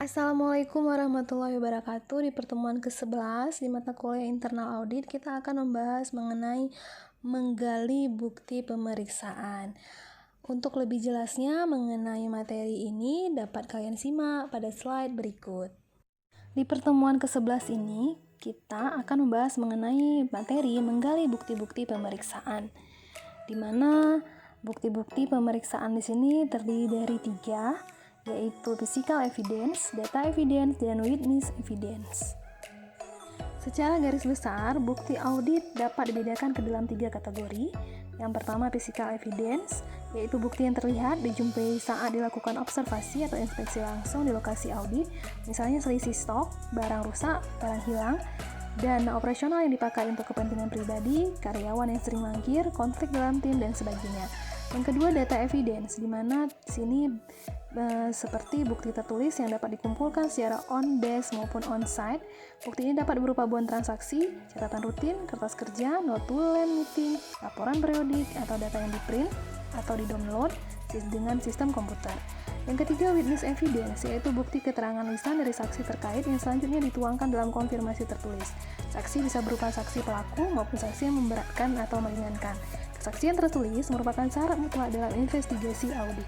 Assalamualaikum warahmatullahi wabarakatuh. Di pertemuan ke-11 di mata kuliah internal audit, kita akan membahas mengenai menggali bukti pemeriksaan. Untuk lebih jelasnya mengenai materi ini dapat kalian simak pada slide berikut. Di pertemuan ke-11 ini, kita akan membahas mengenai materi menggali bukti-bukti pemeriksaan, di mana bukti-bukti pemeriksaan di sini terdiri dari 3, yaitu physical evidence, data evidence, dan witness evidence. Secara garis besar, bukti audit dapat dibedakan ke dalam 3 kategori. Yang pertama physical evidence, yaitu bukti yang terlihat dijumpai saat dilakukan observasi atau inspeksi langsung di lokasi audit, misalnya selisih stok, barang rusak, barang hilang, dana operasional yang dipakai untuk kepentingan pribadi, karyawan yang sering mangkir, konflik dalam tim, dan sebagainya. Yang kedua, data evidence, di mana sini seperti bukti tertulis yang dapat dikumpulkan secara on-base maupun on-site. Bukti ini dapat berupa buan transaksi, catatan rutin, kertas kerja, notulen meeting, laporan periodik, atau data yang di-print atau di-download dengan sistem komputer. Yang ketiga, witness evidence, yaitu bukti keterangan lisan dari saksi terkait yang selanjutnya dituangkan dalam konfirmasi tertulis. Saksi bisa berupa saksi pelaku maupun saksi yang memberatkan atau meringankan. Kesaksian tertulis merupakan syarat mutlak dalam investigasi audit.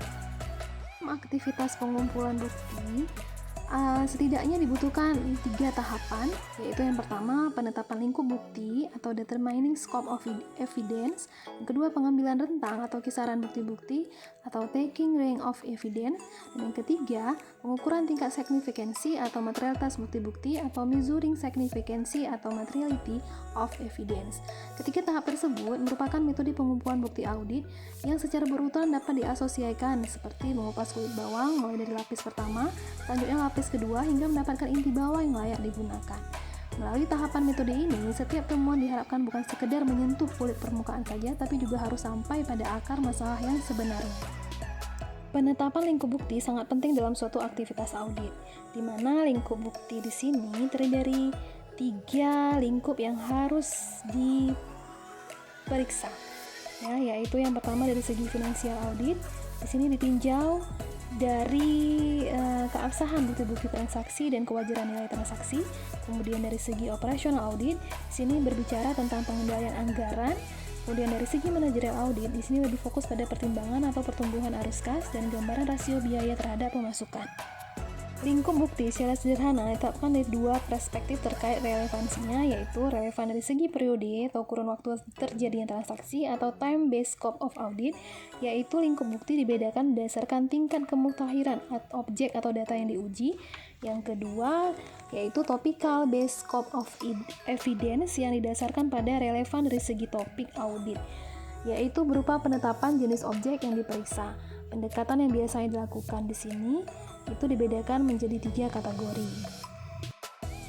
Aktivitas pengumpulan bukti setidaknya dibutuhkan 3 tahapan, yaitu yang pertama penetapan lingkup bukti atau determining scope of evidence, yang kedua pengambilan rentang atau kisaran bukti-bukti atau taking range of evidence, dan yang ketiga pengukuran tingkat signifikansi atau materialitas bukti-bukti atau measuring signifikansi atau materiality of evidence. Ketiga tahap tersebut merupakan metode pengumpulan bukti audit yang secara berurutan dapat diasosiasikan seperti mengupas kulit bawang mulai dari lapis pertama, selanjutnya lapis kedua hingga mendapatkan inti bawah yang layak digunakan. Melalui tahapan metode ini, setiap temuan diharapkan bukan sekedar menyentuh kulit permukaan saja, tapi juga harus sampai pada akar masalah yang sebenarnya. Penetapan lingkup bukti sangat penting dalam suatu aktivitas audit, di mana lingkup bukti di sini terdiri dari 3 lingkup yang harus diperiksa, yaitu yang pertama dari segi finansial audit. Di sini ditinjau dari keabsahan bukti-bukti transaksi dan kewajaran nilai transaksi. Kemudian dari segi operasional audit, di sini berbicara tentang pengendalian anggaran. Kemudian dari segi manajerial audit, di sini lebih fokus pada pertimbangan atau pertumbuhan arus kas dan gambaran rasio biaya terhadap pemasukan. Lingkup bukti secara sederhana ditetapkan dari 2 perspektif terkait relevansinya, yaitu relevan dari segi periode atau kurun waktu terjadinya transaksi atau time-based scope of audit, yaitu lingkup bukti dibedakan berdasarkan tingkat kemutahiran objek atau data yang diuji. Yang kedua, yaitu topical based scope of evidence yang didasarkan pada relevan dari segi topik audit, yaitu berupa penetapan jenis objek yang diperiksa. Pendekatan yang biasanya dilakukan di sini itu dibedakan menjadi 3 kategori.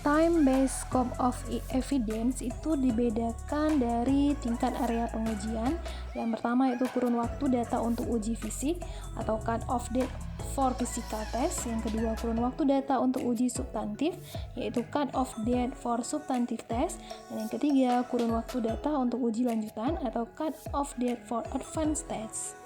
Time-based scope of evidence itu dibedakan dari tingkat area pengujian. Yang pertama yaitu kurun waktu data untuk uji fisik atau cut-off date for physical test. Yang kedua kurun waktu data untuk uji substantif, yaitu cut-off date for substantive test. Dan yang ketiga kurun waktu data untuk uji lanjutan atau cut-off date for advanced test.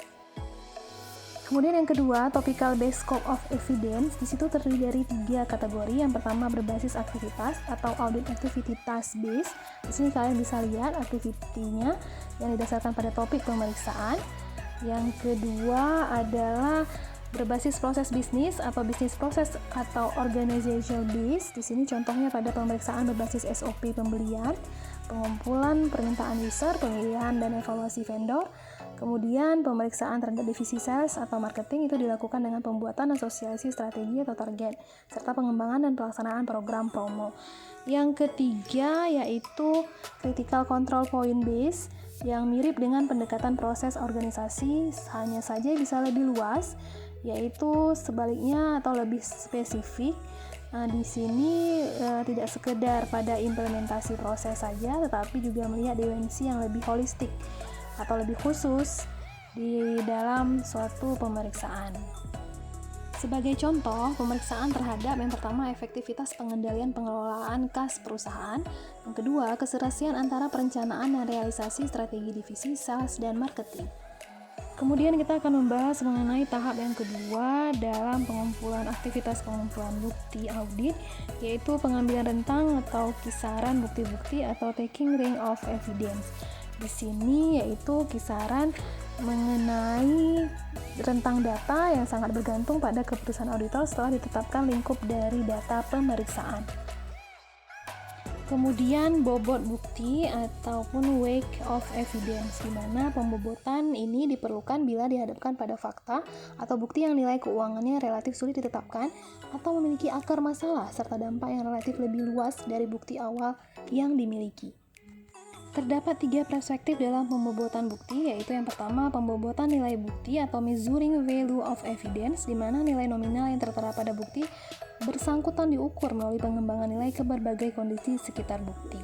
Kemudian yang kedua, topical based scope of evidence, di situ terdiri dari 3 kategori. Yang pertama berbasis aktivitas atau audit activity task based. Di sini kalian bisa lihat aktivitinya yang didasarkan pada topik pemeriksaan. Yang kedua adalah berbasis proses bisnis atau business process atau organizational based. Di sini contohnya pada pemeriksaan berbasis SOP pembelian, pengumpulan permintaan user, pemilihan dan evaluasi vendor. Kemudian pemeriksaan terhadap divisi sales atau marketing itu dilakukan dengan pembuatan asosiasi strategi atau target, serta pengembangan dan pelaksanaan program promo. Yang ketiga yaitu critical control point base yang mirip dengan pendekatan proses organisasi, hanya saja bisa lebih luas, yaitu sebaliknya atau lebih spesifik. Di sini tidak sekedar pada implementasi proses saja, tetapi juga melihat dimensi yang lebih holistik atau lebih khusus di dalam suatu pemeriksaan. Sebagai contoh, pemeriksaan terhadap yang pertama efektivitas pengendalian pengelolaan kas perusahaan, yang kedua keserasian antara perencanaan dan realisasi strategi divisi sales dan marketing. Kemudian kita akan membahas mengenai tahap yang kedua dalam aktivitas pengumpulan bukti audit, yaitu pengambilan rentang atau kisaran bukti-bukti atau taking range of evidence. Di sini yaitu kisaran mengenai rentang data yang sangat bergantung pada keputusan auditor setelah ditetapkan lingkup dari data pemeriksaan. Kemudian bobot bukti ataupun weight of evidence, di mana pembobotan ini diperlukan bila dihadapkan pada fakta atau bukti yang nilai keuangannya relatif sulit ditetapkan atau memiliki akar masalah serta dampak yang relatif lebih luas dari bukti awal yang dimiliki. Terdapat 3 perspektif dalam pembobotan bukti, yaitu yang pertama pembobotan nilai bukti atau measuring value of evidence, di mana nilai nominal yang tertera pada bukti bersangkutan diukur melalui pengembangan nilai ke berbagai kondisi sekitar bukti.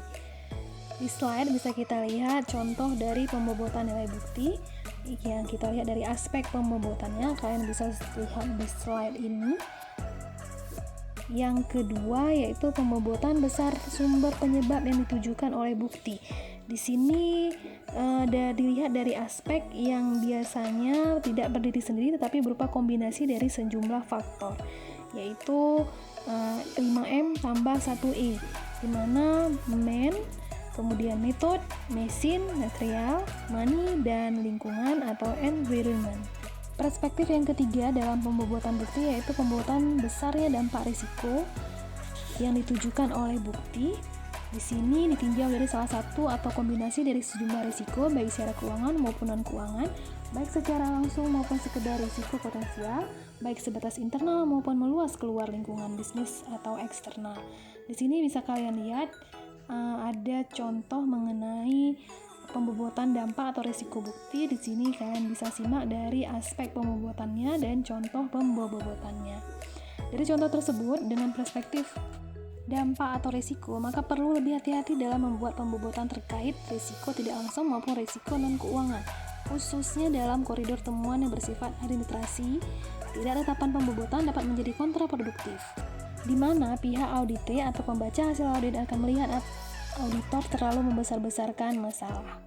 Di slide bisa kita lihat contoh dari pembobotan nilai bukti yang kita lihat dari aspek pembobotannya. Kalian bisa lihat di slide ini. Yang kedua yaitu pembobotan besar sumber penyebab yang ditujukan oleh bukti. Di sini dilihat dari aspek yang biasanya tidak berdiri sendiri tetapi berupa kombinasi dari sejumlah faktor, yaitu 5M tambah 1E, di mana man, kemudian method, mesin, material, money, dan lingkungan atau environment. Perspektif yang ketiga dalam pembobotan bukti yaitu pembobotan besarnya dampak risiko yang ditujukan oleh bukti. Di sini ditinjau dari salah satu atau kombinasi dari sejumlah risiko baik secara keuangan maupun non-keuangan, baik secara langsung maupun sekedar risiko potensial, baik sebatas internal maupun meluas keluar lingkungan bisnis atau eksternal. Di sini bisa kalian lihat ada contoh mengenai pembobotan dampak atau risiko bukti. Di sini kalian bisa simak dari aspek pembobotannya dan contoh pembobotannya. Dari contoh tersebut dengan perspektif dampak atau risiko, maka perlu lebih hati-hati dalam membuat pembobotan terkait risiko tidak langsung maupun risiko non-keuangan, khususnya dalam koridor temuan yang bersifat administrasi. Tidak tetapan pembobotan dapat menjadi kontraproduktif, di mana pihak audite atau pembaca hasil audit akan melihat auditor terlalu membesar-besarkan masalah.